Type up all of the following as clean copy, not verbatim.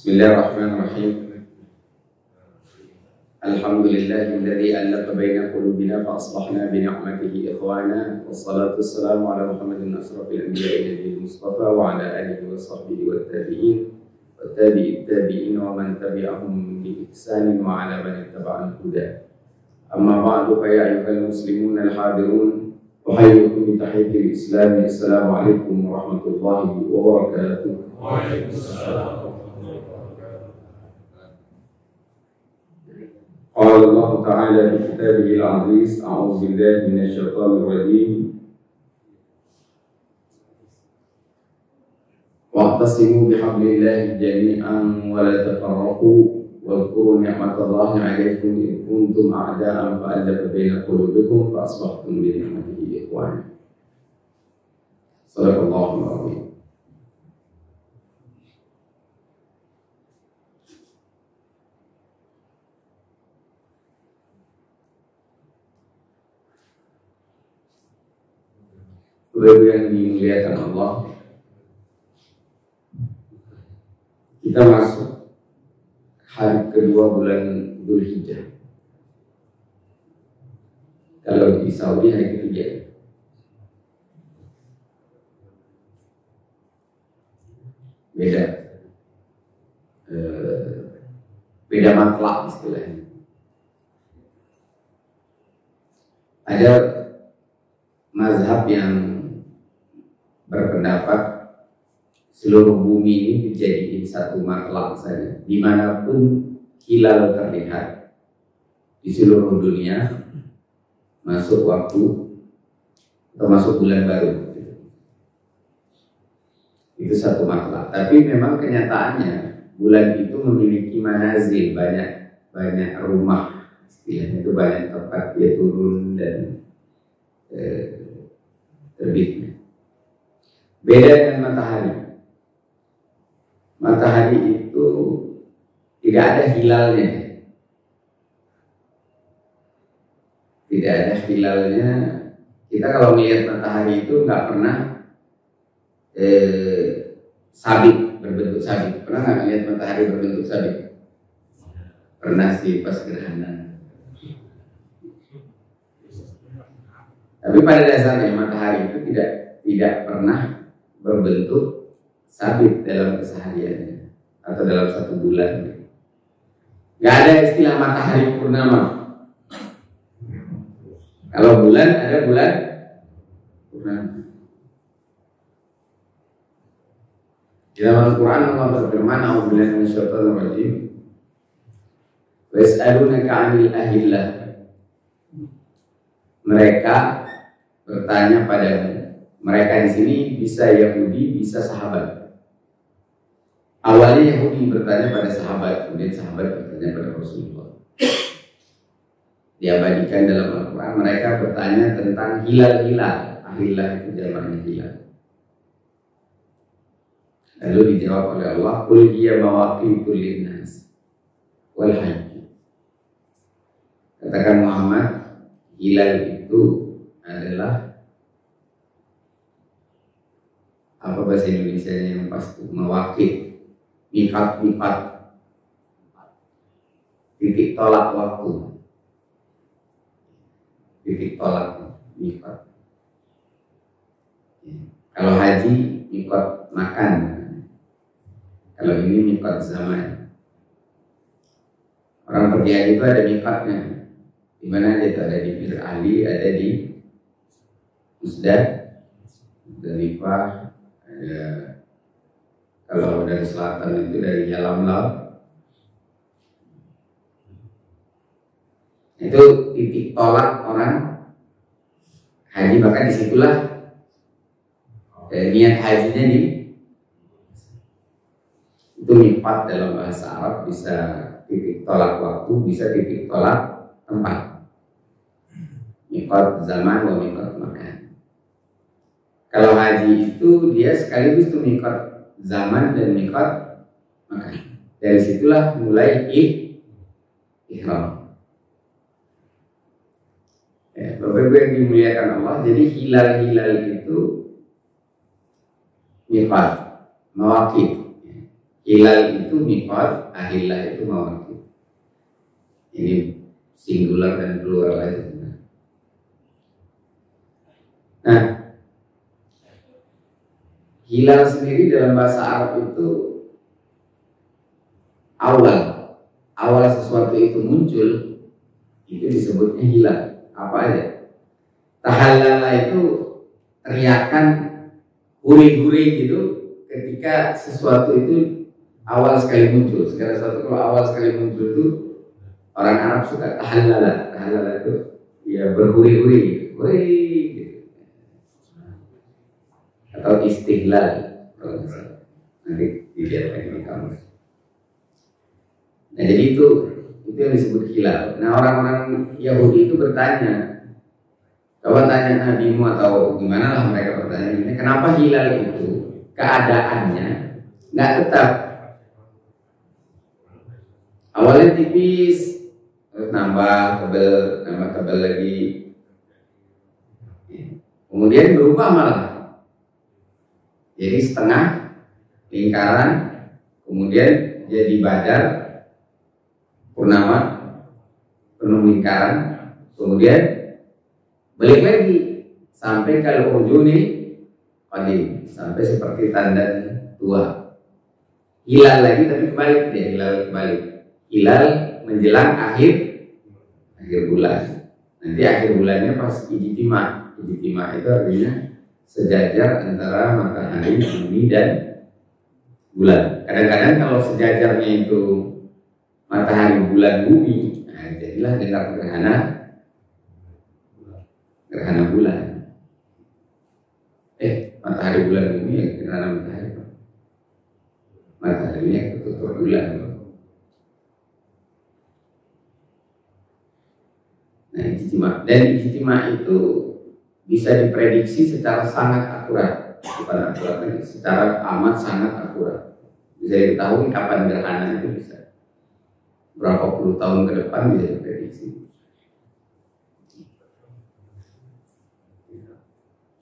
Bismillahirrahmanirrahim. Alhamdulillahilladzi allafa baina qulubina fa aslahna bi ni'matihi ikhwana. Wassalatu wassalamu ala Muhammadin asrafil anbiya'i nabiyil mustafa wa ala alihi wa sahbihi wat tabi'in wa tabi'it tabi'in wa man tabi'ahum bi ihsanin wa ala man ittaba'al huda. Amma ba'du, fa ya ayyuhal muslimun al-hadirun, uhayyukum bi tahiyyatil islam. Assalamu alaikum warahmatullahi wabarakatuh. Waalaikumsalam. قال الله تعالى في كتابه العزيز: أعوذ بالله من الشيطان الرجيم واعتصموا بحبل الله جميعا ولا تفرقوا واذكروا نعمة الله عليكم إذ كنتم أعداء فألف بين قلوبكم فأصبحتم بنعمته إخوانا. صدق الله العظيم. Bapak yang dimuliakan Allah, kita masuk hari kedua bulan Dzulhijjah. Kalau di Saudi hari ketiga. Beda matlak istilahnya. Ada mazhab yang berpendapat seluruh bumi ini dijadikan satu matlak saja, dimanapun hilal terlihat di seluruh dunia, masuk waktu atau masuk bulan baru, itu satu matlak. Tapi memang kenyataannya bulan itu memiliki manazil, banyak rumah, istilahnya itu banyak tempat dia turun dan terbitnya. Beda dengan matahari. Matahari itu tidak ada hilalnya. Tidak ada hilalnya. Kita kalau melihat matahari itu nggak pernah sabit, berbentuk sabit. Pernah nggak lihat matahari berbentuk sabit? Pernah sih pas gerhana. Tapi pada dasarnya matahari itu tidak pernah berbentuk sabit dalam kesehariannya atau dalam satu bulan. Gak ada istilah matahari purnama. Kalau bulan ada bulan purnama. Di dalam Al-Quran Allah berfirman: "A'udzubillahi minasyaitonir rajim. Wa yas'alunaka 'anil ahillah." Mereka bertanya padamu. Mereka di sini bisa Yahudi, bisa sahabat. Awalnya Yahudi bertanya pada sahabat, kemudian sahabat bertanya pada Rasulullah. Diabadikan dalam Al-Quran, mereka bertanya tentang hilal-hilal. Ahillah itu jamaknya hilal. Lalu dijawab oleh Allah: "Qul hiya mawaqitu linnas wal hajj." Katakan Muhammad, hilal itu adalah apa bahasa Indonesia yang pasti, mewakil, mikat, titik tolak waktu, titik tolak mikat. Kalau haji mikat makan, kalau ini mikat zaman. Orang pergi haji itu ada mikatnya. Di mana itu? Ada di Bir Ali, ada di Musdalifah. Kalau dari selatan itu dari Yalamlam. Itu titik tolak orang haji, maka disitulah niat hajinya itu miqat dalam bahasa Arab, bisa titik tolak waktu, bisa titik tolak tempat. Miqat zaman wa miqat makan. Kalau haji itu dia sekaligus tuh miqat zaman dan miqat makan. Dari situlah mulai ihram. Bapak Ibu yang dimuliakan Allah, jadi hilal-hilal itu miqat, mawaqit. Hilal itu miqat, ahillah itu mawaqit. Ini singular dan plural aja. Nah, hilal sendiri dalam bahasa Arab itu awal sesuatu itu muncul, itu disebutnya hilal. Apa aja? Tahallala itu teriakan huri-huri gitu ketika sesuatu itu awal sekali muncul. Segala sesuatu kalau awal sekali muncul itu orang Arab suka tahallala. Tahallala itu ya berhuri-huri gitu. Huri gitu. Atau istihlal kalau misalnya. Nanti dilihat lagi di kamus. Nah, jadi itu yang disebut hilal. Nah, orang-orang Yahudi itu bertanya, coba tanya nabimu atau gimana lah mereka bertanya ini, kenapa hilal itu keadaannya nggak tetap, awalnya tipis terus nambah tebel lagi, kemudian berubah malah jadi setengah lingkaran, kemudian jadi badar purnama penuh lingkaran, kemudian balik lagi sampai kalau ujungnya qadim, sampai seperti tanda tua. Hilal lagi tapi kebalik dia, hilal kebalik. Hilal menjelang akhir bulan. Nanti akhir bulannya pas ijtima. Ijtima itu artinya sejajar antara matahari, bumi dan bulan. Kadang-kadang kalau sejajarnya itu matahari, bulan, bumi, nah jadilah dengan gerhana bulan. Matahari, bulan, bumi ya gerhana matahari. Mataharinya ketutup bulan. Nah, ijtima. Dan ijtima itu bisa diprediksi secara sangat akurat, bukan akurat lagi, secara amat sangat akurat. Bisa diketahui kapan gerhana itu bisa. Berapa puluh tahun ke depan bisa diprediksi.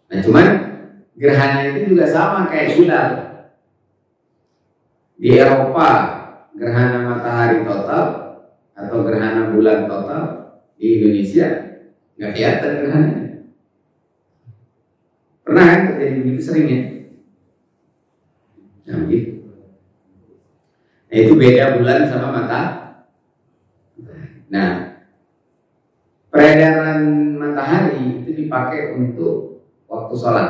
Nah, cuman gerhana itu juga sama kayak hilal. Di Eropa gerhana matahari total atau gerhana bulan total, di Indonesia nggak kelihatan gerhananya. Pernah kan terjadi begitu seringnya? Nah, begitu. Nah, itu beda bulan sama matahari. Nah, peredaran matahari itu dipakai untuk waktu sholat.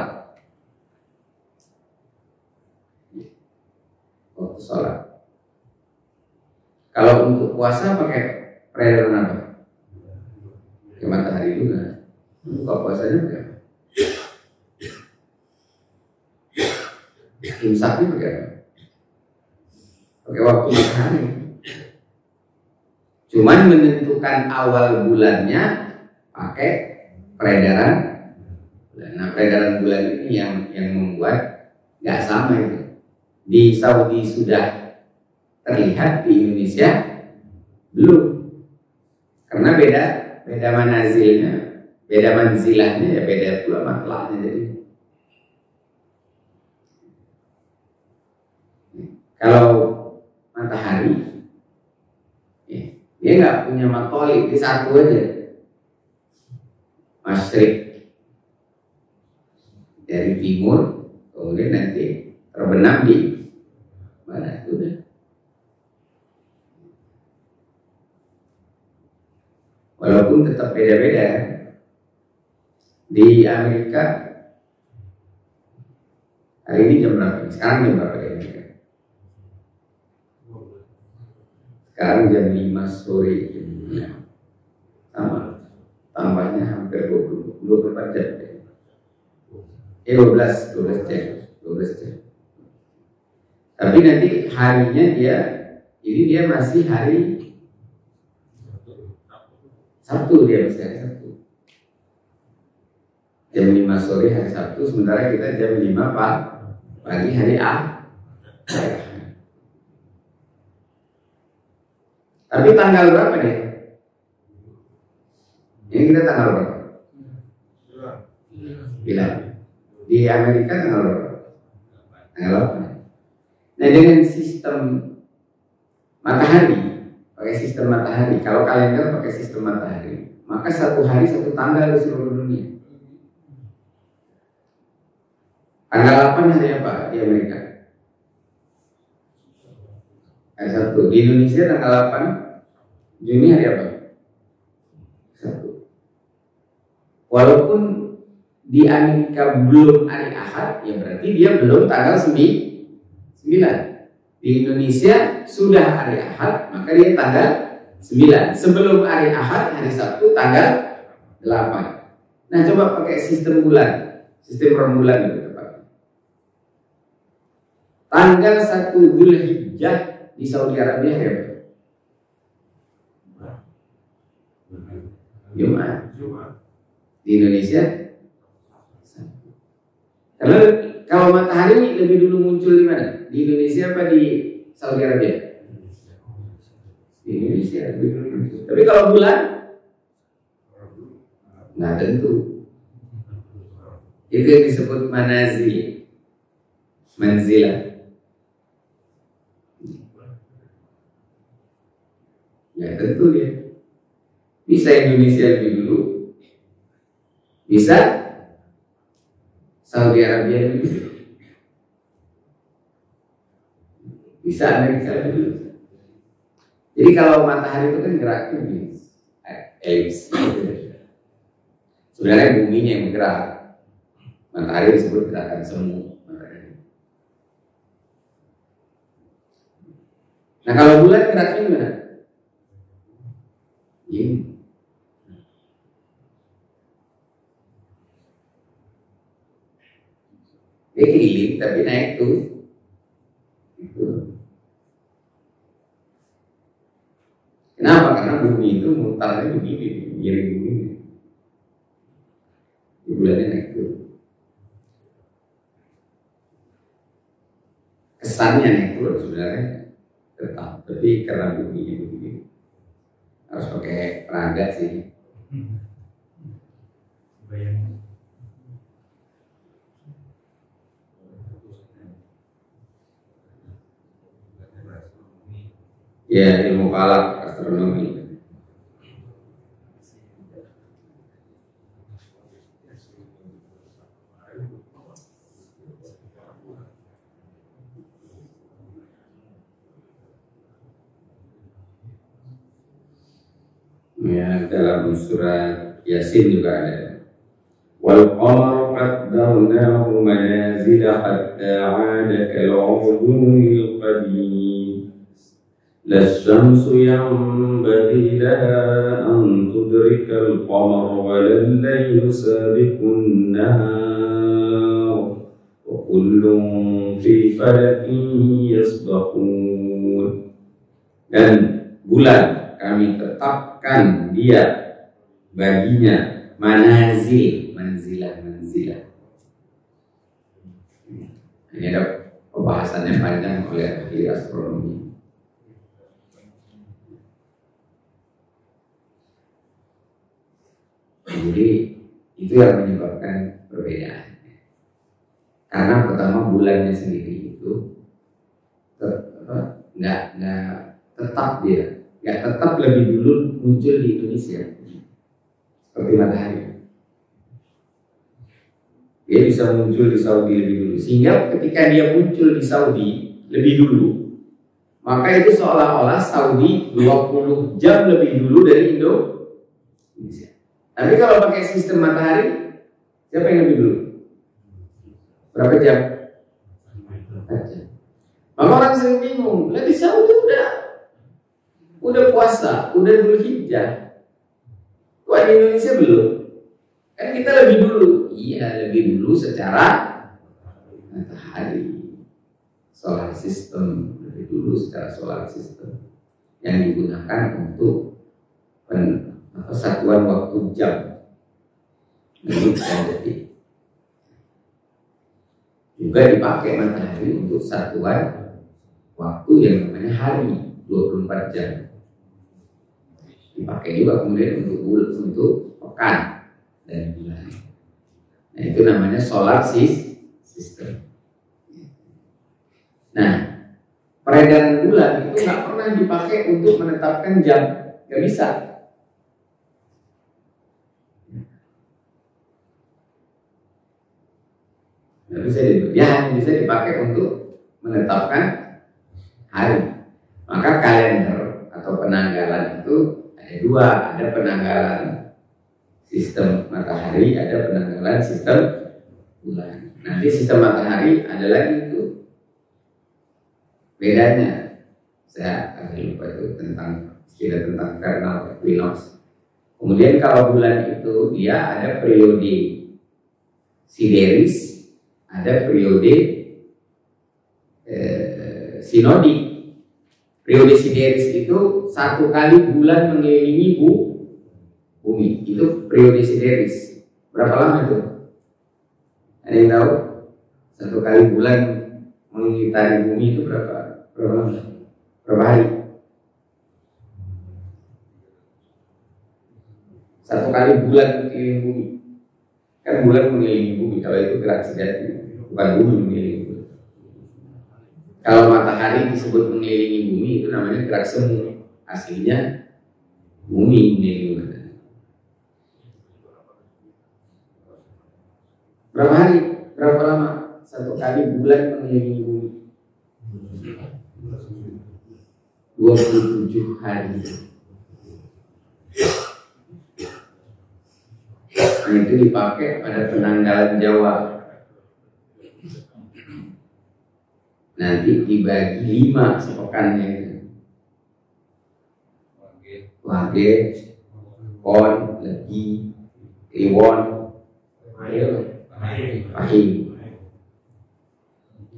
Waktu sholat. Kalau untuk puasa pakai peredaran apa? Ke matahari juga. Buka puasanya pakai apa? Imsaknya pakai apa? Pakai waktu matahari. Cuman menentukan awal bulannya pakai peredaran bulan. Nah, peredaran bulan ini yang membuat nggak sama itu. Di Saudi sudah terlihat, di Indonesia belum. Karena beda manazilnya, beda manzilahnya, ya beda pula matlahnya. Jadi kalau matahari dia nggak punya matoli, di satu aja, masyrik dari timur, kemudian nanti terbenam di barat, udah. Walaupun tetap beda-beda. Di Amerika hari ini jam berapa? Sekarang jam berapa di Amerika? Sekarang jam 5 sore. Sama, tambahnya hampir 24 jam. 12 jam. Tapi nanti harinya dia masih hari Sabtu, dia masih hari Sabtu. Jam 5 sore hari Sabtu, sementara kita jam 5 pagi hari Tapi tanggal berapa dia? Ini kita tanggal berapa? Bilang. Di Amerika tanggal berapa? Tanggal 8. Nah, dengan sistem matahari, pakai sistem matahari, kalau kalender pakai sistem matahari, maka satu hari satu tanggal di seluruh dunia. Tanggal 8 hari apa di Amerika? Hari Sabtu. Di Indonesia tanggal 8 Juni hari apa? Sabtu. Walaupun di Amerika belum hari Ahad, ya berarti dia belum tanggal 9. Di Indonesia sudah hari Ahad, maka dia tanggal 9. Sebelum hari Ahad, hari Sabtu tanggal 8. Nah, coba pakai sistem bulan, sistem rembulan itu tepatnya. Tanggal 1 Zulhijjah di Saudi Arabia hari apa? Jumat. Di Indonesia kalau matahari lebih dulu muncul di mana? Di Indonesia apa di Saudi Arabia? Di Indonesia lebih dulu muncul. Tapi kalau bulan nggak tentu. Itu yang disebut manazil, manzilah. Ya tentu dia. Bisa Indonesia lebih dulu, bisa Saudi Arabia lebih dulu, bisa Amerika lebih dulu. Jadi kalau matahari itu kan geraknya begini, elips. Sebenarnya buminya yang bergerak. Matahari disebut gerakan semu. Nah, kalau bulan geraknya gimana? Ini. Dia keliling tapi naik tuh. Itu. Kenapa? Karena bumi itu mutarnya begini, miring begini. Bulannya naik tuh. Kesannya naik turun sebenarnya tetap, tapi karena bumi begini harus pakai peraga sih. Bayang. Ya, ilmu falak, astronomi. Ya, dalam surat Yasin juga ada. Wal qamara qaddarnahu manazila hatta 'ada kal-'urjunil qadim. Las-syamsu yanbaghi laha an tudrikal qamara wa lal-laylu sabiqun nahar wa kullun fi falakin yasbahun. Dan bulan kami tetapkan dia baginya manazil, manzilah. Ini ada pembahasannya panjang oleh ahli astronomi. Jadi itu yang menyebabkan perbedaan. Karena pertama bulannya sendiri itu nggak tetap dia. Ya tetap lebih dulu muncul di Indonesia seperti matahari. Dia bisa muncul di Saudi lebih dulu, sehingga ketika dia muncul di Saudi lebih dulu, maka itu seolah-olah Saudi 20 jam lebih dulu dari Indonesia. Tapi kalau pakai sistem matahari, siapa yang lebih dulu? Berapa jam? 4 jam. Maka orang sering bingung, lah di Saudi udah puasa, udah Dzulhijjah. Wah, di Indonesia belum. Kan kita lebih dulu. Iya, lebih dulu secara matahari. Solar system, lebih dulu secara solar system yang digunakan untuk satuan waktu jam. Menit dan detik. Juga dipakai matahari untuk satuan waktu yang namanya hari, 24 jam. Dipakai juga kemudian untuk pekan dan bulan. Nah, itu namanya solar system. Nah, peredaran bulan itu nggak pernah dipakai untuk menetapkan jam, nggak bisa. Nggak bisa, dia hanya bisa dipakai untuk menetapkan hari. Maka kalender atau penanggalan itu ada dua, ada penanggalan sistem matahari, ada penanggalan sistem bulan. Nanti sistem matahari ada lagi itu bedanya. Saya agak lupa itu tentang vernal equinox. Kemudian kalau bulan itu dia ada periode sideris, ada periode sinodik. Periode sideris itu 1 kali bulan mengelilingi bumi. Itu periode sideris. Berapa lama itu? Ada yang tahu? 1 kali bulan mengitari bumi itu berapa lama? Berapa hari? 1 kali bulan mengelilingi bumi. Kan bulan mengelilingi bumi. Kalau itu gerak sejati, bukan bumi mengelilingi bumi. Kalau matahari disebut mengelilingi bumi itu namanya gerak semu. Aslinya bumi mengelilingi matahari. Berapa hari? Berapa lama? 1 kali bulan mengelilingi bumi. 27 hari. Nah, itu dipakai pada penanggalan Jawa. Nanti dibagi 5 sepekannya itu. Wage, Pon, Legi, Kliwon, Pahing.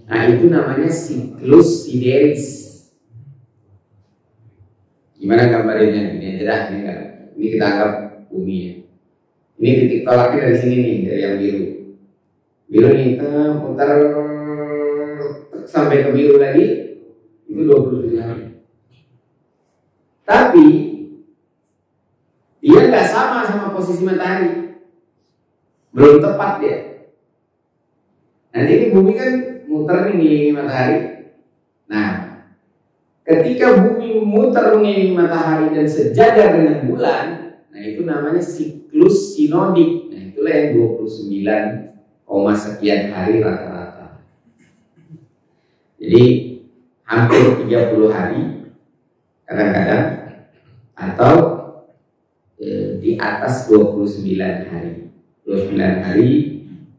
Nah itu namanya siklus sideris. Gimana gambarnya? Ini aja dah, ini kita anggap bumi ya. Ini titik tolaknya dari sini nih, dari yang biru. Biru nih kita putar sampai ke biru lagi, itu 27 hari. Tapi dia nggak sama posisi matahari, belum tepat dia. Nanti ini bumi kan muter nih ngelilingi matahari. Nah, ketika bumi muter mengelilingi matahari dan sejajar dengan bulan, nah itu namanya siklus sinodik. Nah itulah yang 29, sekian hari rata-rata. Jadi hampir 30 hari kadang-kadang, atau di atas 29 hari. 29 hari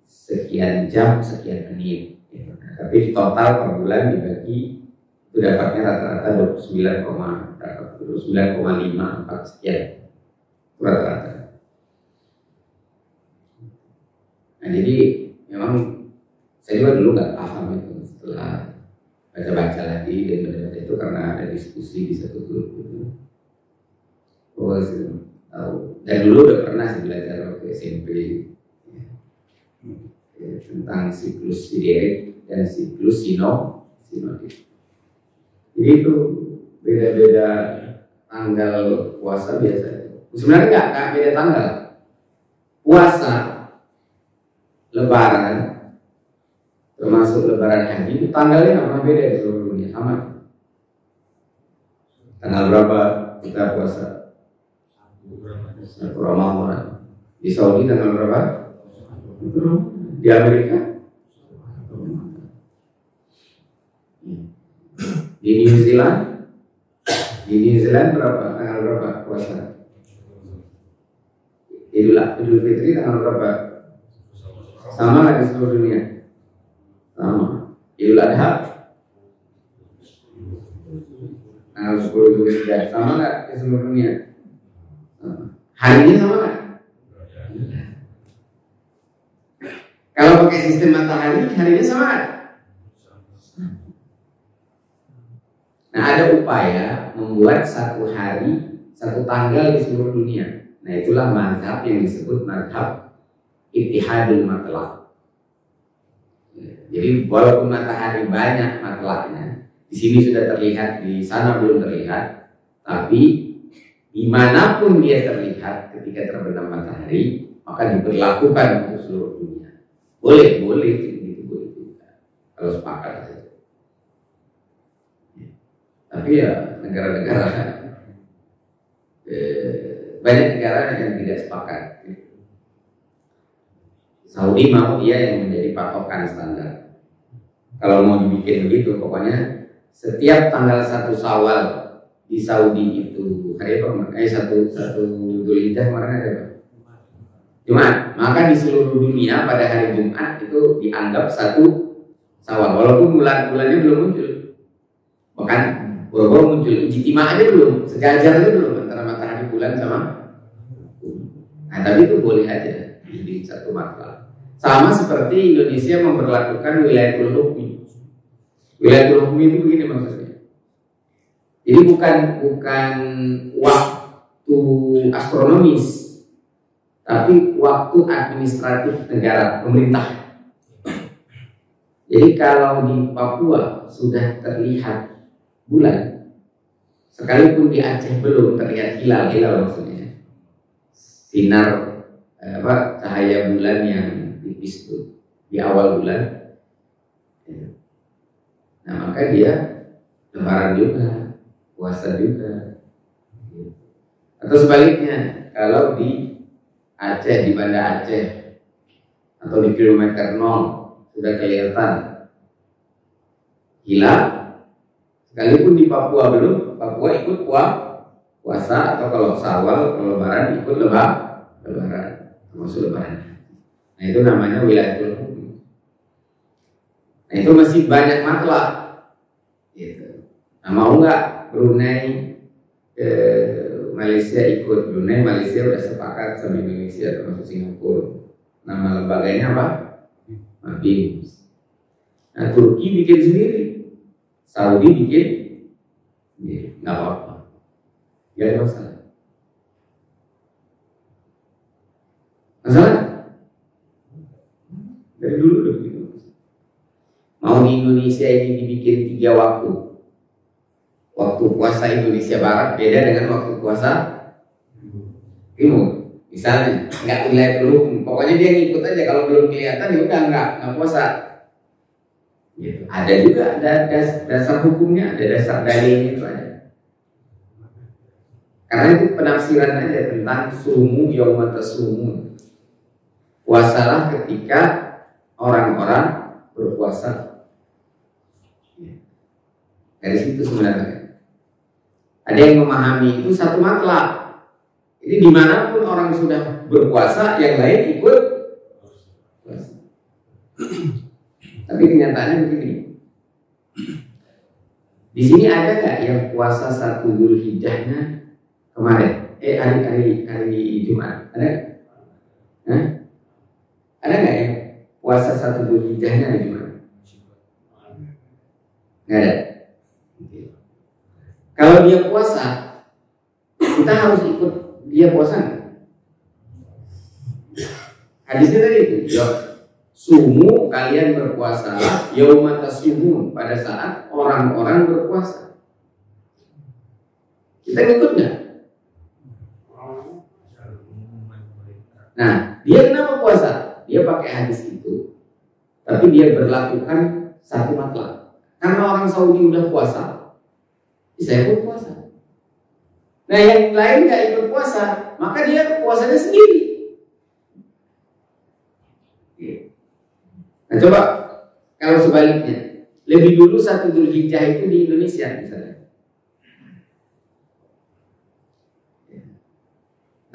sekian jam, sekian menit. Nah, tapi di total per bulan dibagi itu dapatnya rata-rata 29,54 sekian rata-rata. Nah jadi memang saya juga dulu nggak paham itu, setelah baca-baca lagi dan baca-baca itu karena ada diskusi di satu grup gitu. Oh, tahu. Dan dulu udah pernah sih belajar waktu SMP ya, tentang siklus siderik dan siklus sinodik. Jadi itu beda-beda tanggal puasa biasa. Sebenarnya nggak beda tanggal. Puasa, Lebaran, termasuk Lebaran haji itu tanggalnya nggak pernah beda di seluruh dunia, sama. Tanggal berapa kita puasa? 1 Ramadan. Di Saudi tanggal berapa? Di Amerika? Di New Zealand berapa? Tanggal berapa puasa? Idul Fitri tanggal berapa? Sama nggak di seluruh dunia? Sama. Idul Adha tanggal 10 Zulhijjah, sama nggak di seluruh dunia? Harinya sama nggak? Kalau pakai sistem matahari, harinya sama nggak? Nah, ada upaya membuat 1 hari, 1 tanggal di seluruh dunia. Nah, itulah mazhab yang disebut mazhab Ittihadul Matlaq. Jadi walaupun matahari banyak matlaknya, di sini sudah terlihat, di sana belum terlihat, tapi dimanapun dia terlihat ketika terbenam matahari, maka diberlakukan untuk seluruh dunia. Boleh, begitu boleh juga. Kalau sepakat saja. Tapi ya negara-negara banyak negara yang tidak sepakat. Saudi mau dia yang menjadi patokan standar. Kalau mau dibikin begitu, pokoknya setiap tanggal 1 Syawal di Saudi itu hari apa? Satu Dzulhijjah kemarin ada apa? Jumat. Maka di seluruh dunia pada hari Jumat itu dianggap 1 Syawal, walaupun bulannya belum muncul. Bahkan baru muncul, ijtima aja belum, sejajar aja belum antara matahari bulan sama. Nah, tapi itu boleh aja jadi satu masalah. Sama seperti Indonesia memperlakukan wilayatul hukmi. Wilayatul hukmi itu begini maksudnya. Jadi bukan waktu astronomis, tapi waktu administratif negara, pemerintah. Jadi kalau di Papua sudah terlihat bulan, sekalipun di Aceh belum terlihat hilal maksudnya, sinar cahaya bulan yang tipis itu di awal bulan, nah maka dia lebaran juga, puasa juga. Atau sebaliknya, kalau di Aceh, di Banda Aceh atau di kilometer 0 sudah kelihatan hilal, sekalipun di Papua belum, Papua ikut puasa, atau kalau Syawal, kalau lebaran ikut lebaran, termasuk lebaran. Nah itu namanya wilayatul hukmi. Nah itu masih banyak masalah gitu. Nah mau nggak Brunei Malaysia ikut? Brunei Malaysia udah sepakat sama Indonesia termasuk Singapura. Nama lembaganya apa? BIM. Nah Turki bikin sendiri, Saudi bikin sendiri, nggak apa-apa, nggak ada masalah. Masalah dari dulu udah begitu. Mau di Indonesia ini dibikin 3 waktu. Waktu puasa Indonesia Barat beda dengan waktu puasa Timur. Misalnya nggak wilayah dulu, pokoknya dia ngikut aja. Kalau belum kelihatan ya udah nggak puasa. Gitu. Ada juga ada dasar hukumnya, ada dasar dalilnya itu ada. Karena itu penafsiran aja tentang sumu yauma tasumun. Puasalah ketika orang-orang berpuasa. Dari situ sebenarnya ada yang memahami itu satu matlab. Jadi dimanapun orang sudah berpuasa, yang lain ikut puasa. Tapi kenyataannya begini. Di sini ada nggak yang puasa 1 Dzulhijjahnya kemarin? Hari Jumat ada? Hah? Ada nggak yang puasa 1 Dzulhijjahnya hari Jumat? Nggak ada. Kalau dia puasa, kita harus ikut dia puasa. Hadisnya tadi itu, sumu kalian berpuasalah yauma tasumun, pada saat orang-orang berpuasa. Kita ikut nggak? Nah, dia kenapa puasa? Dia pakai hadis itu, tapi dia berlakukan satu matlab. Karena orang Saudi udah puasa, saya pun puasa. Nah yang lain nggak ikut puasa, maka dia puasanya sendiri. Nah coba kalau sebaliknya, lebih dulu 1 Dzulhijjah itu di Indonesia misalnya.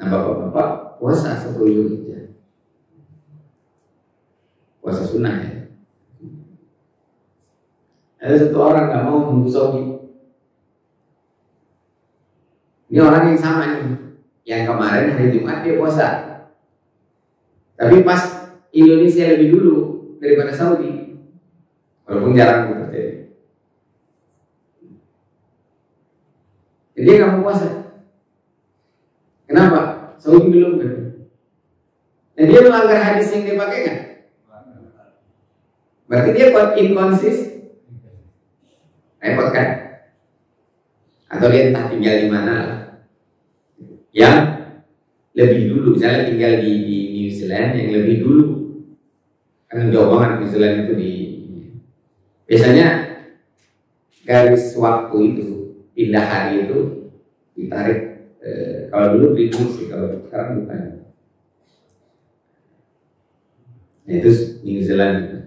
Nah bapak-bapak puasa 1 Dzulhijjah, puasa sunnah ya. Ada satu orang nggak mau nunggu Saudi. Ini orang yang sama nih, yang kemarin hari Jumat dia puasa, tapi pas Indonesia lebih dulu daripada Saudi, walaupun jarang terjadi. Jadi dia nggak mau puasa. Kenapa? Saudi belum kan? Dan dia melanggar hadis yang dia pakai kan? Berarti dia buat inkonsisten. Repot kan? Atau dia entah tinggal di mana yang lebih dulu, misalnya tinggal di New Zealand yang lebih dulu, kan jauh banget New Zealand itu biasanya garis waktu itu pindah hari itu ditarik. Kalau dulu British sih, kalau sekarang bukan. Nah, itu New Zealand gitu.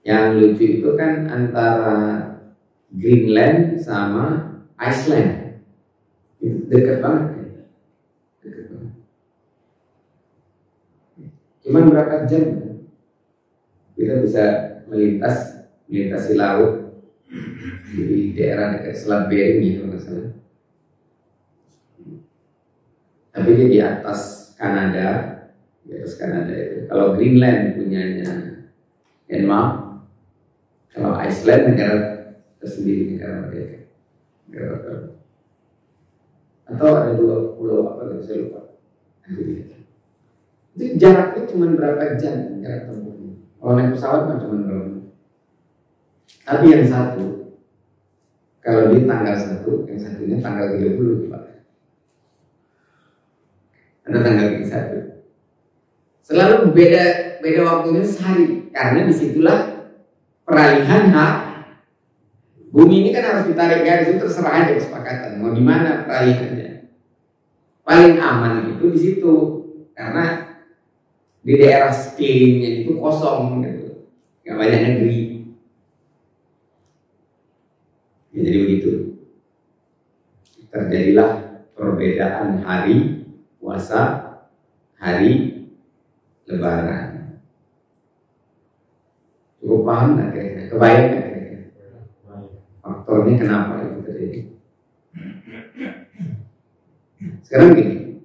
Yang lucu itu kan antara Greenland sama Iceland, itu dekat banget kan? Dekat banget. Cuman berapa jam kita bisa melintasi laut di daerah dekat Selat Bering gitu masalah. Tapi dia di atas Kanada itu. Kalau Greenland punyanya Denmark, kalau Iceland negara tersendiri, negara mereka. Atau ada 2 pulau apa saya lupa. Jadi jaraknya cuma berapa jam jarak tempuhnya. Kalau naik pesawat mah cuma berapa. Tapi yang satu, kalau di tanggal 1, yang satunya tanggal 30 Pak. Atau tanggal 31. Selalu beda waktunya sehari, karena disitulah peralihan hak. Bumi ini kan harus ditarik garis, itu terserah aja kesepakatan mau di mana peralihannya. Paling aman itu di situ, karena di daerah sekelilingnya itu kosong gitu, nggak banyak negeri. Ya, jadi begitu. Terjadilah perbedaan hari puasa, hari Lebaran. Cukup paham nggak kira-kira? Kebayang nggak kira-kira? Faktornya kenapa itu terjadi? Sekarang gini,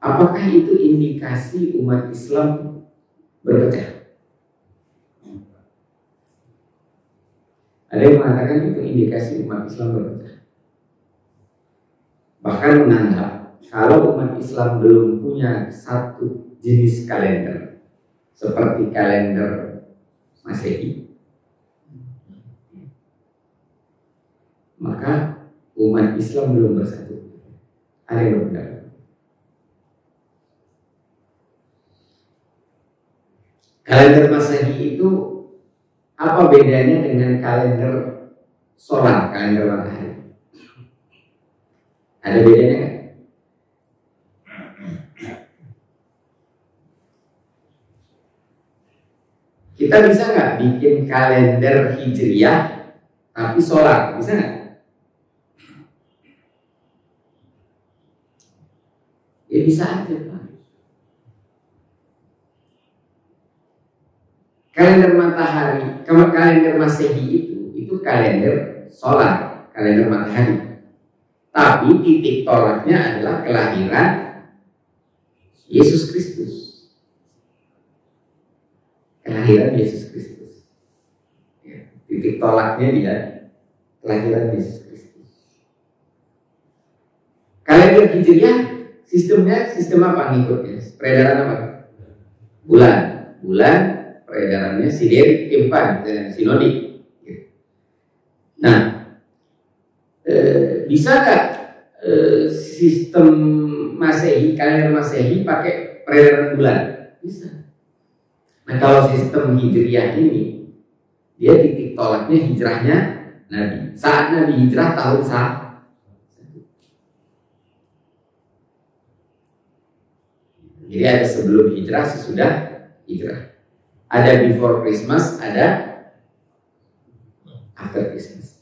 apakah itu indikasi umat Islam berpecah? Ada yang mengatakan itu indikasi umat Islam berpecah. Bahkan menganggap kalau umat Islam belum punya satu jenis kalender seperti kalender Masehi, maka umat Islam belum bersatu. Ada yang berpendapat. Kalender Masehi itu apa bedanya dengan kalender solar, kalender matahari? Ada bedanya kan? Kita bisa nggak bikin kalender Hijriyah tapi solar? Bisa nggak? Ya bisa aja Pak. Kalender matahari, kalau kalender Masehi itu kalender solar, kalender matahari. Tapi titik tolaknya adalah kelahiran Yesus Kristus. Kelahiran Yesus Kristus. Ya, titik tolaknya dia kelahiran Yesus Kristus. Kalender Hijriyah sistemnya sistem apa ngikutnya? Peredaran apa? Bulan peredarannya siderik, impan, sinodik. Nah, bisa nggak sistem Masehi, kalender Masehi pakai peredaran bulan? Bisa. Nah, kalau sistem Hijriyah ini, dia titik tolaknya hijrahnya Nabi. Saat Nabi hijrah tahun sah. Jadi ada sebelum hijrah, sesudah hijrah. Ada before Christmas, ada after Christmas.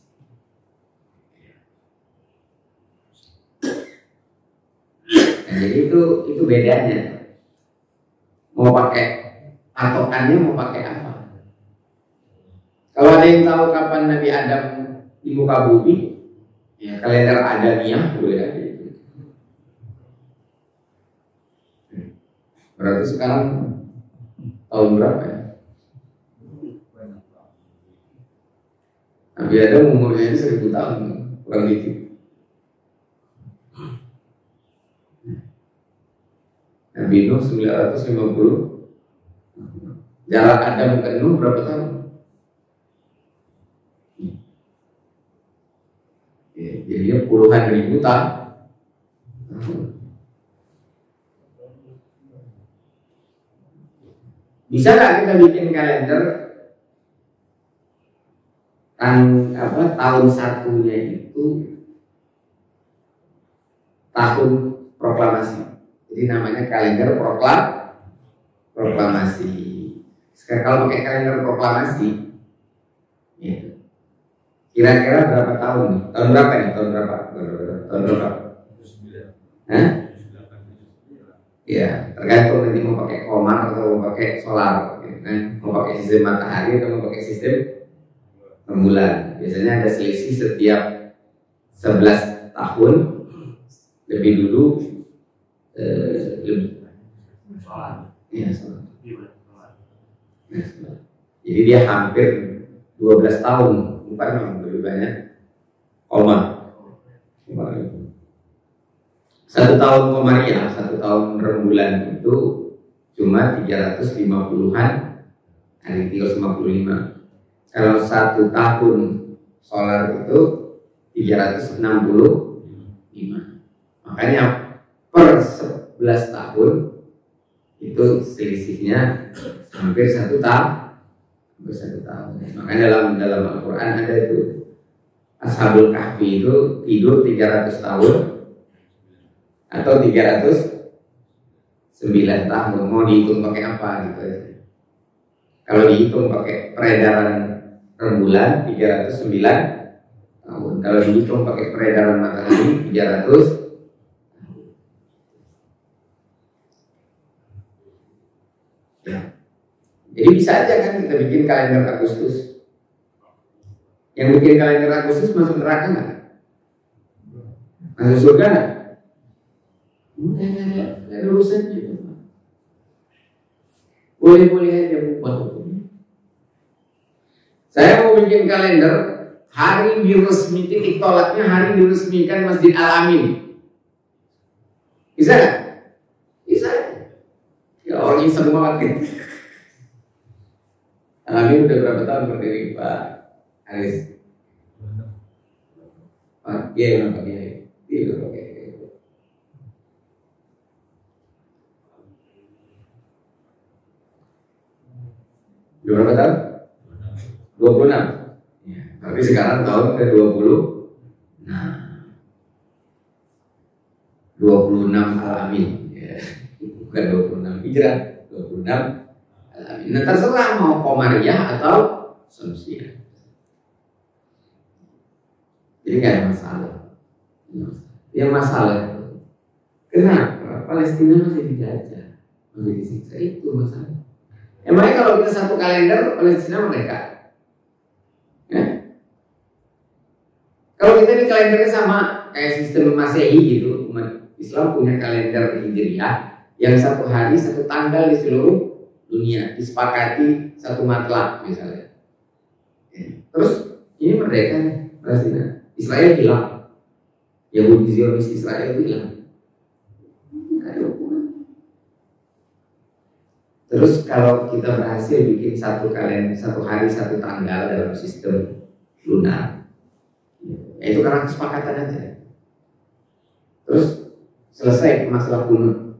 Nah, jadi itu bedanya. Mau pakai patokannya, mau pakai apa? Kalau ada yang tahu kapan Nabi Adam di muka bumi, ya kalender Adamiyah boleh aja. Berarti sekarang tahun berapa ya? Nabi Adam umurnya ini 1000 tahun, kurang dikit. Nabi Nuh 950. Jarak Adam ke Nuh berapa tahun? Ya, jadinya puluhan ribu tahun. Bisa nggak kita bikin kalender tahun satunya itu tahun proklamasi. Jadi namanya kalender proklamasi. Sekarang kalau pakai kalender proklamasi, ya, kira-kira berapa tahun? Tahun berapa nih? Tahun berapa? Tahun berapa? Hah? Ya, tergantung nanti mau pakai komar atau mau pakai solar, gitu kan? Mau pakai sistem matahari atau mau pakai sistem rembulan. Biasanya ada selisih setiap 11 tahun. Lebih dulu lebih solar. Iya, solar. Jadi dia hampir 12 tahun, bukan lebih banyak komar. Satu tahun komariah, satu tahun rembulan itu cuma 350-an hari, 355. Kalau satu tahun solar itu 365. Makanya per 11 tahun itu selisihnya hampir satu tahun. Makanya dalam Al-Quran ada itu Ashabul Kahfi itu tidur 300 tahun atau 309 tahun. Mau dihitung pakai apa gitu ya. Kalau dihitung pakai peredaran rembulan 309 tahun. Kalau dihitung pakai peredaran matahari 300. Ya. Jadi bisa aja kan kita bikin kalender Agustus. Yang bikin kalender Agustus masuk neraka nggak? Masuk surga nggak? Nggak ada urusannya. Boleh-boleh aja buat. Saya mau bikin kalender hari diresmi, titik tolaknya hari diresmikan Masjid Al-Amin. Bisa nggak? Bisa. Ya orang iseng banget gitu. Al-Amin udah berapa tahun berdiri Pak Haris? Pak Kiai mana Pak Kiai? Dia udah pakai. Berapa tahun? 26. Ya, tapi sekarang tahun ke-20. Nah, 26 Al-Amin. Ya, bukan 26 Hijrah, 26 Al-Amin. Nah, terserah mau Komariah atau Syamsiah. Jadi nggak ada masalah. Yang masalah kenapa Palestina masih dijajah, masih disiksa, itu masalah. Emangnya kalau kita satu kalender Palestina mereka? Ya? Kalau kita di kalendernya sama kayak sistem Masehi gitu, umat Islam punya kalender Hijriah yang satu hari satu tanggal di seluruh dunia, disepakati satu matlab misalnya. Ya. Terus ini merdeka nih Palestina, Israel hilang, Yahudi Zionis Israel hilang. Terus kalau kita berhasil bikin satu kalender, satu hari satu tanggal dalam sistem lunar, ya itu karena kesepakatan aja. Terus selesai masalah kunut.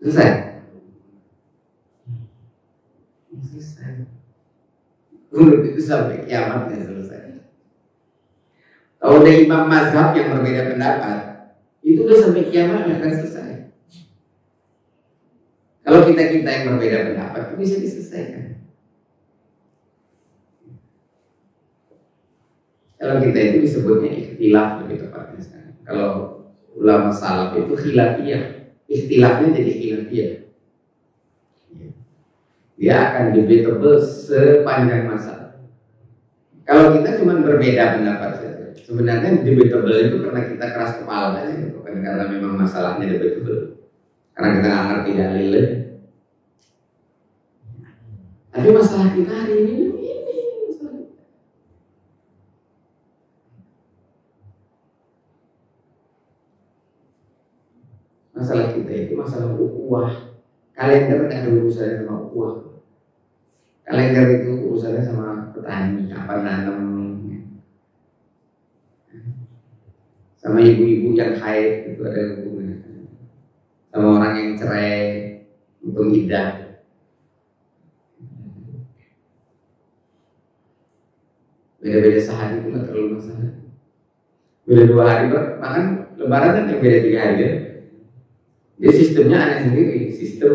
Selesai. Kunut itu sampai kiamat ya selesai. Kalau ada imam mazhab yang berbeda pendapat, itu udah sampai kiamat akan selesai. Kalau kita yang berbeda pendapat itu bisa diselesaikan. Kalau kita itu disebutnya ikhtilaf lebih tepatnya sekarang. Kalau ulama salaf itu khilafiyah, ikhtilafnya jadi khilafiyah. Dia akan debatable sepanjang masa. Kalau kita cuma berbeda pendapat saja, sebenarnya debatable itu karena kita keras kepala, bukan karena memang masalahnya debatable. Karena kita nggak ngerti dalilnya. Tapi masalah kita hari ini masalah kita itu masalah ukhuwah. Kalender tidak ada urusannya sama ukhuwah. Kalender itu urusannya sama petani, kapan nanam, sama ibu-ibu yang haid itu ada hubungannya, sama orang yang cerai untuk iddah. Beda-beda sehari itu nggak terlalu masalah. Beda 2 hari, bahkan Lebaran kan yang beda 3 hari kan. Dia sistemnya aneh sendiri, sistem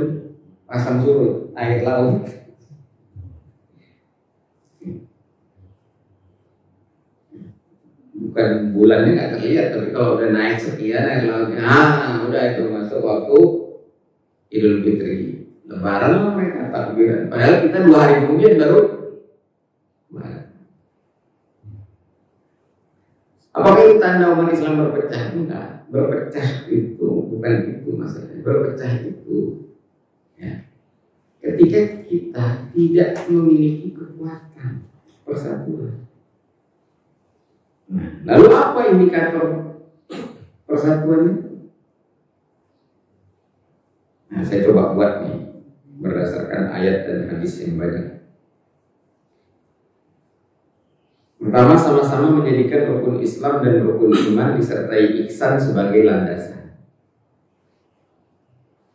pasang surut air laut. Bukan bulannya nggak terlihat, tapi kalau udah naik sekian air lautnya, udah itu masuk waktu Idul Fitri. Lebaran mereka takbiran. Padahal kita 2 hari kemudian baru Lebaran. Apakah itu tanda umat Islam berpecah? Enggak. Berpecah itu bukan itu masalahnya. Berpecah itu ya, ketika kita tidak memiliki kekuatan persatuan. Nah, lalu apa indikator persatuannya? Nah, saya coba buat nih berdasarkan ayat dan hadis yang banyak. Pertama, sama-sama menjadikan rukun Islam dan rukun iman disertai ihsan sebagai landasan.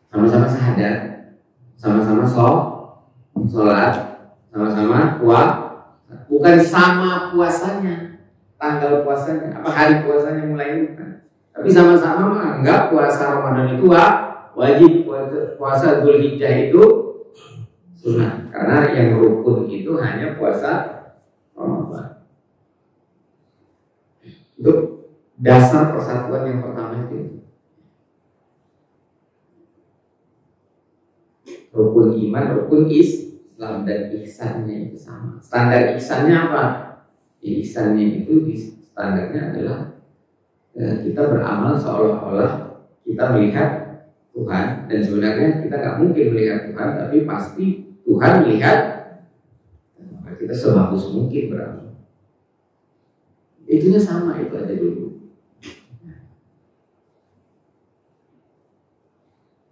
Sama-sama syahadat, sama-sama sholat, sama-sama puasa. Bukan sama puasanya, tanggal puasanya, apa hari puasanya mulai bukan. Tapi sama-sama menganggap puasa Ramadan itu wajib, puasa Dzulhijjah itu sunnah. Karena yang rukun itu hanya puasa Ramadan. Itu dasar persatuan yang pertama itu. Rukun iman, rukun Islam dan ihsannya itu sama. Standar ihsannya apa? Ihsannya itu standarnya adalah kita beramal seolah-olah kita melihat Tuhan, dan sebenarnya kita nggak mungkin melihat Tuhan, tapi pasti Tuhan melihat kita sebagus mungkin beramal. Itunya sama, itu aja dulu.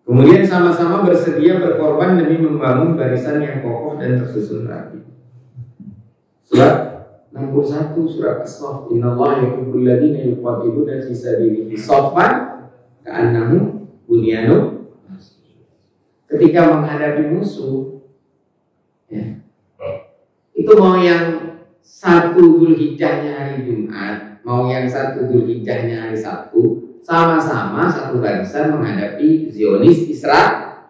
Kemudian sama-sama bersedia berkorban demi membangun barisan yang kokoh dan tersusun rapi. Surat 61 surat As-Saff. Innallaha yuhibbul ladzina yuqatiluna fi sabilihi shaffan ka'annahum bunyanun. Ketika menghadapi musuh, ya, itu mau yang 1 Dzulhijjahnya hari Jumat, mau yang 1 Dzulhijjahnya hari Sabtu, sama-sama satu barisan menghadapi Zionis Israel.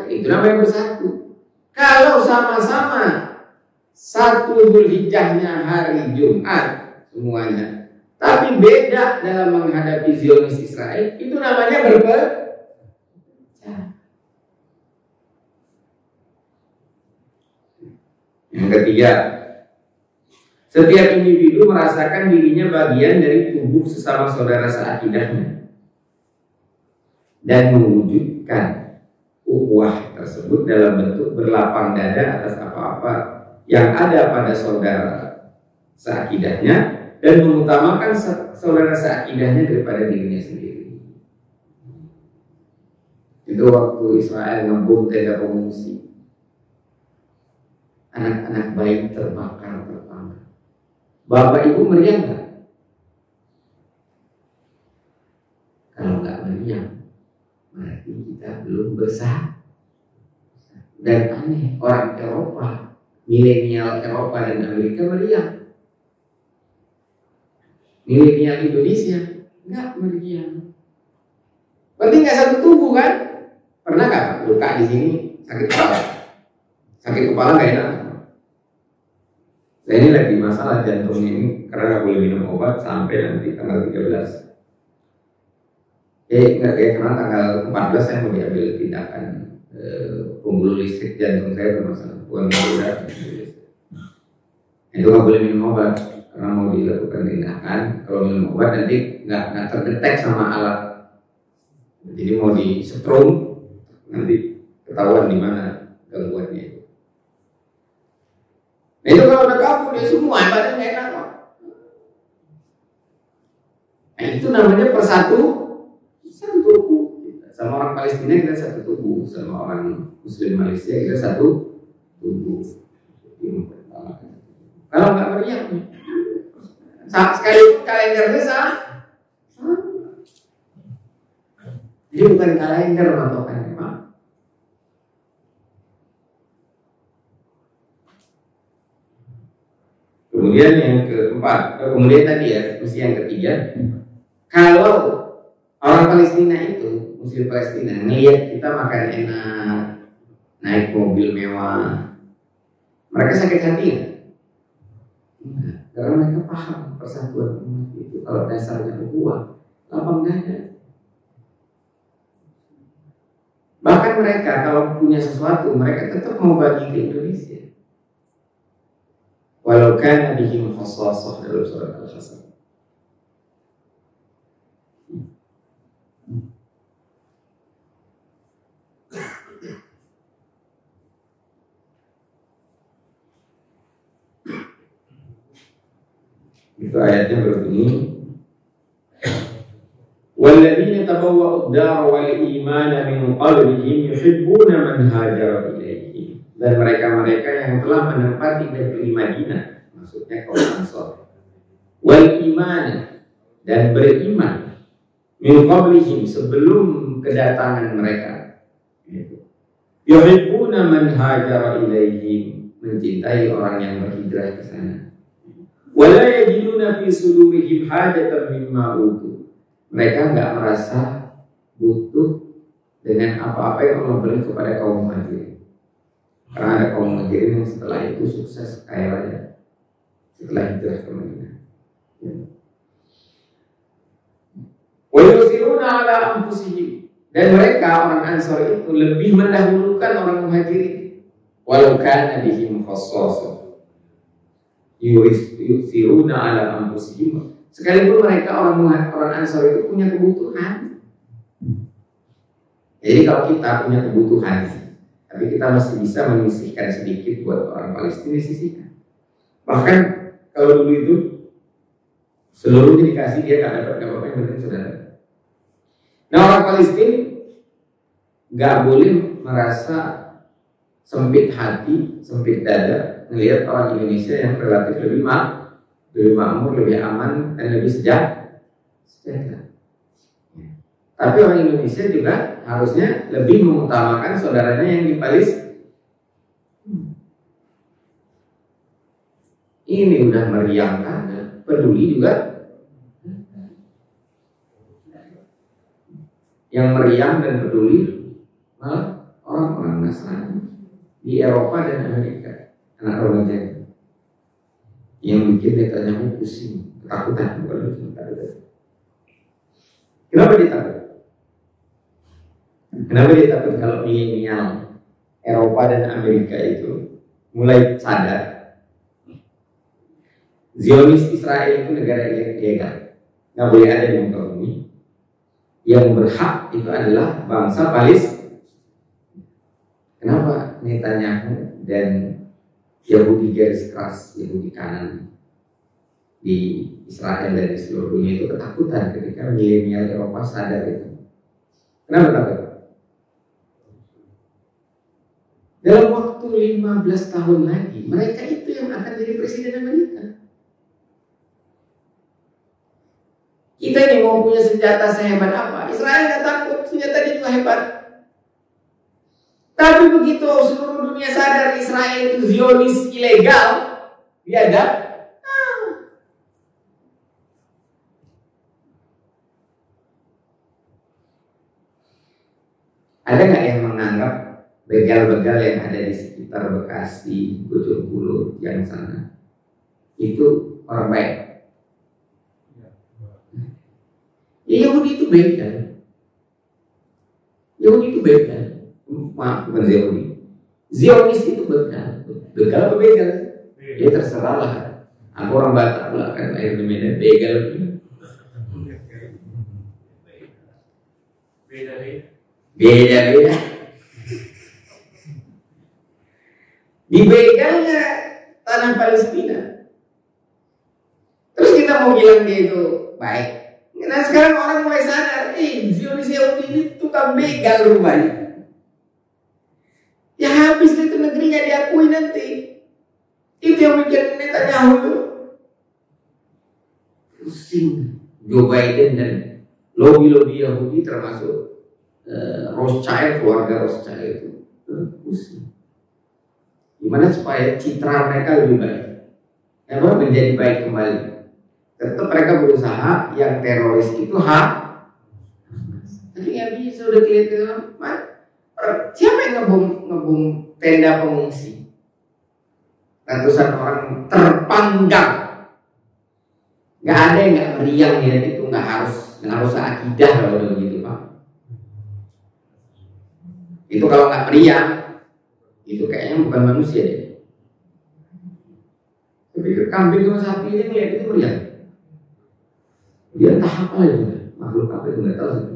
Itu namanya bersatu. Kalau sama-sama 1 Dzulhijjahnya hari Jumat semuanya, tapi beda dalam menghadapi Zionis Israel, itu namanya berpecah. Yang ketiga, setiap individu merasakan dirinya bagian dari tubuh sesama saudara seakidahnya dan mewujudkan ukhuwah tersebut dalam bentuk berlapang dada atas apa-apa yang ada pada saudara seakidahnya dan mengutamakan saudara seakidahnya daripada dirinya sendiri. Itu waktu Israel ngebom tenda pengungsi, anak-anak bayi terbakar terpanggang. Bapak ibu meriah nggak? Kalau nggak meriah, berarti kita belum besar. Dan aneh, orang Eropa, milenial Eropa dan Amerika meriah. Milenial Indonesia nggak meriah. Berarti nggak satu tubuh kan? Pernah nggak luka di sini sakit kepala? Sakit kepala nggak enak. Saya ini lagi masalah jantung ini karena nggak boleh minum obat sampai nanti tanggal 13. Karena tanggal 14 saya mau diambil tindakan pembuluh listrik jantung saya bermasalah, bukan udah. Itu nggak boleh minum obat karena mau dilakukan tindakan. Kalau minum obat nanti nggak terdetek sama alat. Jadi mau di setrum nanti ketahuan di mana gangguannya itu. Nah itu kalau udah kabur dia semua badannya enak kok. Nah itu namanya satu tubuh. Sama orang Palestina kita satu tubuh, sama orang Muslim Malaysia kita satu tubuh. Kalau nggak meriah, sekalipun kalendernya sama. Jadi bukan kalender patokannya, Pak. Kemudian yang keempat, kemudian tadi ya, mesti yang ketiga, kalau orang Palestina itu, Muslim Palestina, ngelihat kita makan enak, naik mobil mewah, mereka sakit hati ya? Enggak, karena mereka paham persatuan umat itu kalau dasarnya ukhuwah, lapang dada. Bahkan mereka kalau punya sesuatu, mereka tetap mau bagi ke Indonesia. Walau kana bihim khassasah dalam surat Al-Hasr. Itu ayatnya berbunyi, walladzina tabawwa'ud dar wal iman min qablihim yuhibbuna man hajara ilaihim. Dan mereka-mereka yang telah menempati negeri Madinah, maksudnya kaum Ansar, wal iman, dan beriman, min qablihim, sebelum kedatangan mereka, yuhibbuna man hajara ilaihim, mencintai orang yang berhijrah ke sana. Wala yajiduna fi sudurihim hajatan mimma utu. Mereka enggak merasa butuh dengan apa-apa yang Allah beri kepada kaum Muhajirin. Karena ada kaum Muhajirin yang setelah itu sukses kaya raya setelah hijrah ke Madinah. Wa yusiruna ala anfusihim, dan mereka orang Ansar itu lebih mendahulukan orang Muhajirin. Walau kana bihim khassasah. Yusiruna ala anfusihim, sekalipun mereka orang Ansar itu punya kebutuhan. Jadi kalau kita punya kebutuhan, tapi kita masih bisa menyisihkan sedikit buat orang Palestina, sisihkan. Bahkan kalau dulu itu seluruhnya dikasih, dia nggak dapat apa-apa, yang penting saudara. Nah, orang Palestina nggak boleh merasa sempit hati, sempit dada melihat orang Indonesia yang relatif lebih makmur, lebih aman, dan lebih sejahtera. Tapi orang Indonesia juga harusnya lebih mengutamakan saudaranya yang di Palestina. Ini udah meriang kan, peduli juga. Yang meriang dan peduli malah orang-orang Nasrani di Eropa dan Amerika, anak remaja yang bikin Netanyahu pusing, ketakutan. Kenapa dia takut? Kenapa dia takut? Kalau milenial Eropa dan Amerika itu mulai sadar Zionis Israel itu negara ilegal, nggak boleh ada di muka bumi. Yang berhak itu adalah bangsa Palestina. Kenapa Netanyahu dan Yahudi garis keras, Yahudi kanan di Israel dan di seluruh dunia itu ketakutan ketika milenial Eropa sadar itu? Kenapa takut? Dalam waktu 15 tahun lagi, mereka itu yang akan jadi presiden Amerika. Kita ini mau punya senjata sehebat apa? Israel nggak takut, senjata dia juga hebat. Tapi begitu seluruh dunia sadar Israel itu Zionis ilegal, biadab, ada nggak yang menganggap begal-begal yang ada di sekitar Bekasi, Bojonegoro, yang sana itu orang baik? Ya, Yahudi itu begal. Yahudi itu begal. Maaf, bukan Yahudi. Zionis itu begal. Begal apa begal? Ya terserah lah. Aku orang Batak lah kan, air di Medan, begal. Beda-beda. Di begalnya tanah Palestina. Terus kita mau bilang dia itu baik. Nah sekarang orang mulai sadar, Zionis Yahudi ini tukang begal rumahnya. Ya habis itu negerinya diakui nanti. Itu yang bikin Netanyahu itu pusing. Joe Biden dan lobby-lobby Yahudi termasuk Rothschild, keluarga Rothschild itu pusing. Gimana supaya citra mereka lebih baik? menjadi baik kembali. Tetap mereka berusaha yang teroris itu tapi nggak bisa, udah kelihatan siapa yang ngebom tenda pengungsi, ratusan orang terpanggang, nggak ada yang nggak meriang ya, itu nggak harus akidah kalau udah begitu Pak. Itu kalau nggak meriang itu kayaknya bukan manusia deh. Tapi kambing sama sapi ini ngeliat itu meriang, dia entah apa itu makhluk apa itu nggak tahu sih.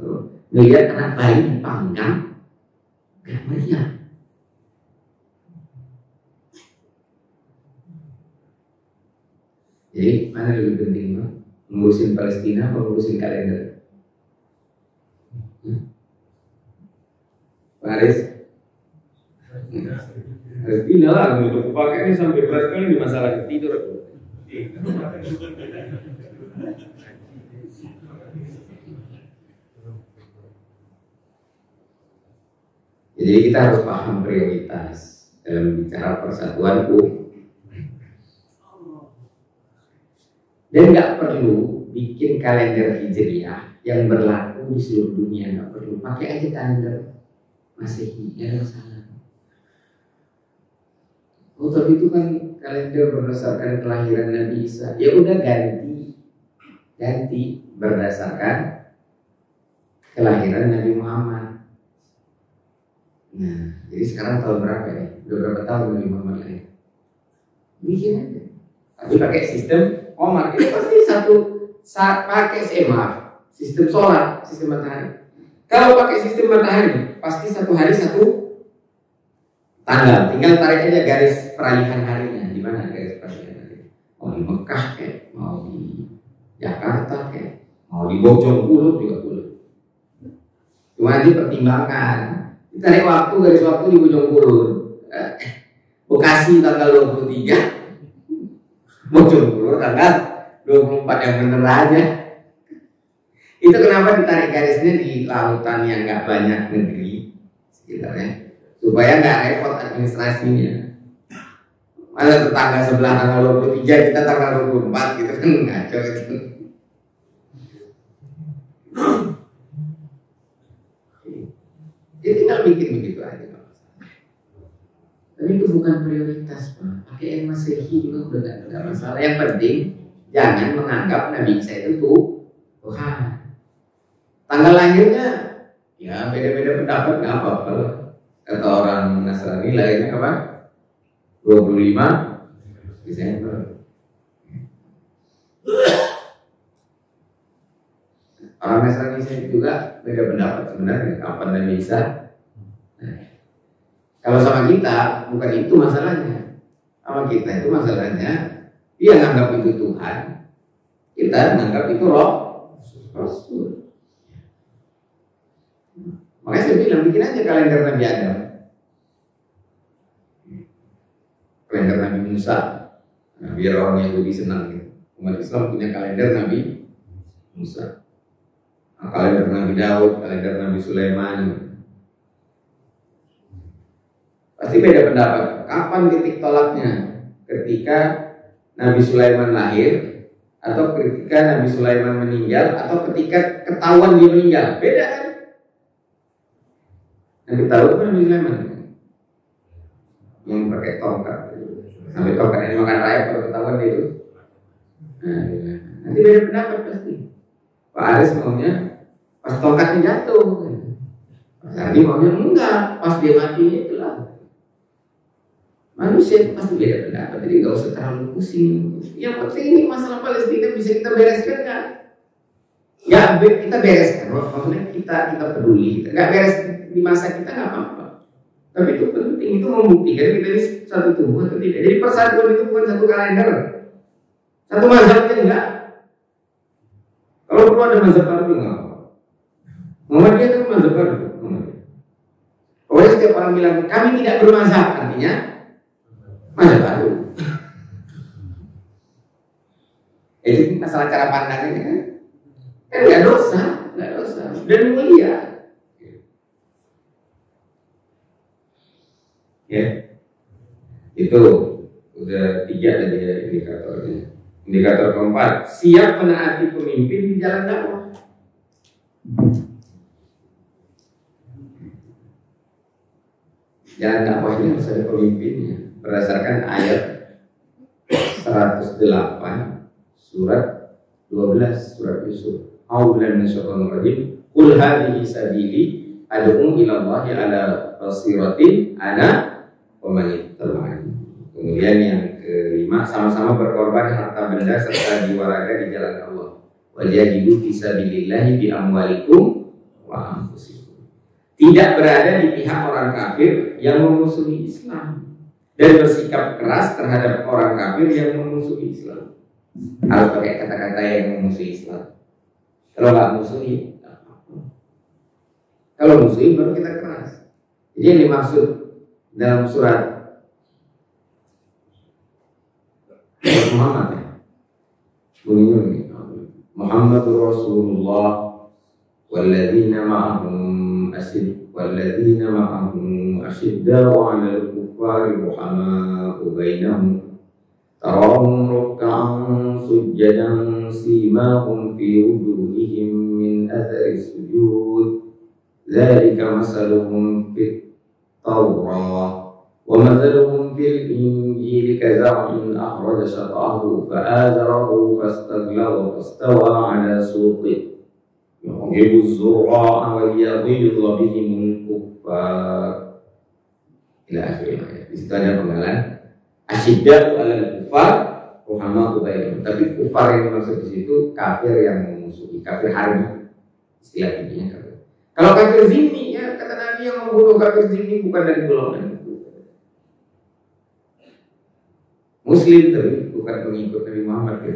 Ngelihat anak bayi dipanggang nggak meriang. Jadi mana lebih penting Pak? Ngurusin Palestina atau ngurusin kalender? Paris? Palestina lah, untuk pakai ini sampai berat kali di masalah tidur. Jadi kita harus paham prioritas dalam bicara persatuanku. Dan nggak perlu bikin kalender Hijriah yang berlaku di seluruh dunia, nggak perlu. Pakai aja kalender Masehi, nggak ada masalah. Oh tapi itu kan kalender berdasarkan kelahiran Nabi Isa. Ya udah ganti berdasarkan kelahiran Nabi Muhammad. Nah, jadi sekarang tahun berapa ya? Udah berapa tahun Nabi Muhammad lahir? Bikin aja. Tapi pakai sistem Omar, itu pasti pakai sistem solar, sistem matahari. Kalau pakai sistem matahari, pasti satu hari satu tanggal. Tinggal tarik aja garis peralihan harinya. Di mana garis peralihan harinya? Mau di Mekah kayak, mau di Jakarta kayak, mau di Bojonegoro juga boleh. Cuma dipertimbangkan. Ditarik waktu, garis waktu di Bojonegoro, Bekasi tanggal 23. Bojonegoro tanggal 24 yang bener aja. Itu kenapa ditarik garisnya di lautan yang nggak banyak negeri sekitarnya, supaya nggak repot administrasinya. Masa tetangga sebelah tanggal 23, kita tanggal 24 gitu kan ngaco itu. Jadi tinggal bikin begitu aja. Tapi itu bukan prioritas Pak. Pakai yang Masehi juga udah gak masalah. Yang penting jangan menganggap Nabi Isa itu Tuhan. Tanggal lahirnya ya beda-beda pendapat, nggak apa-apa. Kata orang Nasrani lahirnya kapan? 25 Desember. Orang Nasrani juga beda pendapat sebenarnya kapan Nabi Isa. Kalau sama kita bukan itu masalahnya. Sama kita itu masalahnya dia menganggap itu Tuhan, kita menganggap itu Rasul. Makanya saya bilang bikin aja kalender Nabi Adam, kalender Nabi Musa. Nah, biar orang Yahudi senang gitu. Umat Islam punya kalender Nabi Musa, kalender Nabi Daud, kalender Nabi Sulaiman. Pasti beda pendapat. Kapan titik tolaknya? Ketika Nabi Sulaiman lahir, atau ketika Nabi Sulaiman meninggal, atau ketika ketahuan dia meninggal? Beda kan? Nabi tahu kan Nabi Sulaiman yang pakai tongkat, sampai tongkat ini makan rayap kalau ketahuan dia itu. Nah, nanti beda pendapat pasti. Pak Aris maunya pas tongkatnya jatuh, Pak Sandi maunya enggak, pas dia matinya itulah. Manusia itu pasti beda pendapat, jadi nggak usah terlalu pusing. Yang penting ini masalah Palestina bisa kita bereskan nggak? Ya kita bereskan, maksudnya kita peduli. Nggak beres di masa kita nggak apa-apa. Tapi itu penting, itu membuktikan kita ini satu tubuh atau tidak. Jadi persatuan itu bukan satu kalender, satu mazhabnya enggak. Kalau perlu ada mazhab baru nggak apa-apa. Muhammadiyah itu mazhab baru. Pokoknya setiap orang bilang kami tidak bermazhab, artinya mazhab baru. Itu masalah cara pandangnya kan nggak dosa dan mulia. Ya, itu udah 3 tadi ya indikatornya. Indikator keempat, siap menaati pemimpin di jalan dakwah. Jalan dakwah ini harus ada pemimpinnya berdasarkan ayat 108 surat 12 surat Yusuf. A'udzubillahi minasyaitonir rajim. Qul hadhihi sabili ad'u ila Allahi ala basiratin ana wa man ittaba'ani. Kemudian yang kelima, sama-sama berkorban harta benda serta jiwa raga di jalan Allah. Wajahidu fisabilillahi bi amwalikum wa anfusikum. Tidak berada di pihak orang kafir yang memusuhi Islam dan bersikap keras terhadap orang kafir yang memusuhi Islam. Harus pakai kata-kata yang memusuhi Islam. Kalau nggak musuhi, kalau musuhi baru kita keras. Jadi yang dimaksud dalam surat Muhammad ya, bunyinya Muhammadur Rasulullah walladzina ma'ahum asyidda'u 'alal kuffari ruhama'u bainahum tarahum ruk'an sujjadan simahum fi wujuhihim min athari sujud dzalika masaluhum fit Tawrah wa mathaluhum fil injili kazar'in akhraja shat'ahu fa'azarahu fastaghlaba fastawa 'ala suqihi yu'jibu az-zurra'a wa liyadhilla bihimul kuffar ila akhir ayat. Di situ ada penggalan asyidda'u 'alal kuffar ruhama'u bainahum. Tapi kufar yang dimaksud di situ kafir yang memusuhi, kafir harbi, istilah intinya kafir. Kalau kafir zimmi ya kata Nabi yang membunuh kafir zimmi bukan dari golongan Muslim, tapi bukan pengikut Nabi Muhammad ya.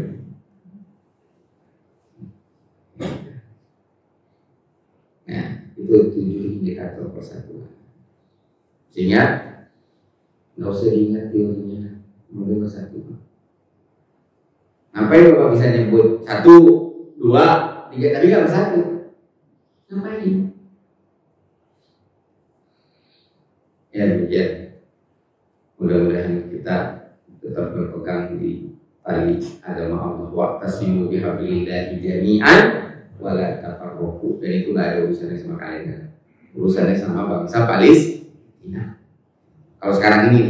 Nah, itu 7 indikator persatuan. Sehingga nggak usah diingat teorinya, mulai persatuan. Ngapain Bapak bisa nyebut 1, 2, 3 tadi nggak bersatu? Ngapain? Ya demikian. Mudah-mudahan kita tetap berpegang di tali agama Allah. Wa'tasimu bihablillahi jami'an wala tafarraqu. Dan itu nggak ada urusannya sama kalian kan? Urusannya sama bangsa Palestina. Kalau sekarang ini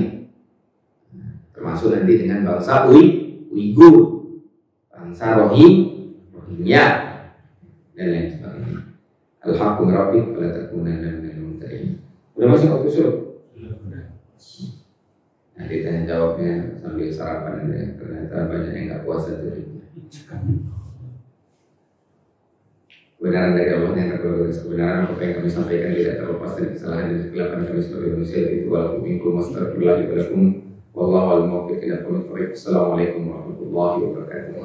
termasuk nanti dengan bangsa Uighur, bangsa Rohingya dan lain sebagainya. Al-haqqu min rabbik fala takunanna minal mumtarin. Udah masuk waktu suruh? Nah, ditanya jawabnya sambil sarapan ya. Ternyata banyak yang nggak puasa tadi. Kebenaran dari Allah yang terbatas, kebenaran apa yang kami sampaikan tidak terlepas dari kesalahan dan kekeliruan kami sebagai manusia. Itu walaupun minkum astagfirullah walakum wallahu al-muwaffiq ila aqwamit thoriq. Assalamualaikum warahmatullahi wabarakatuh.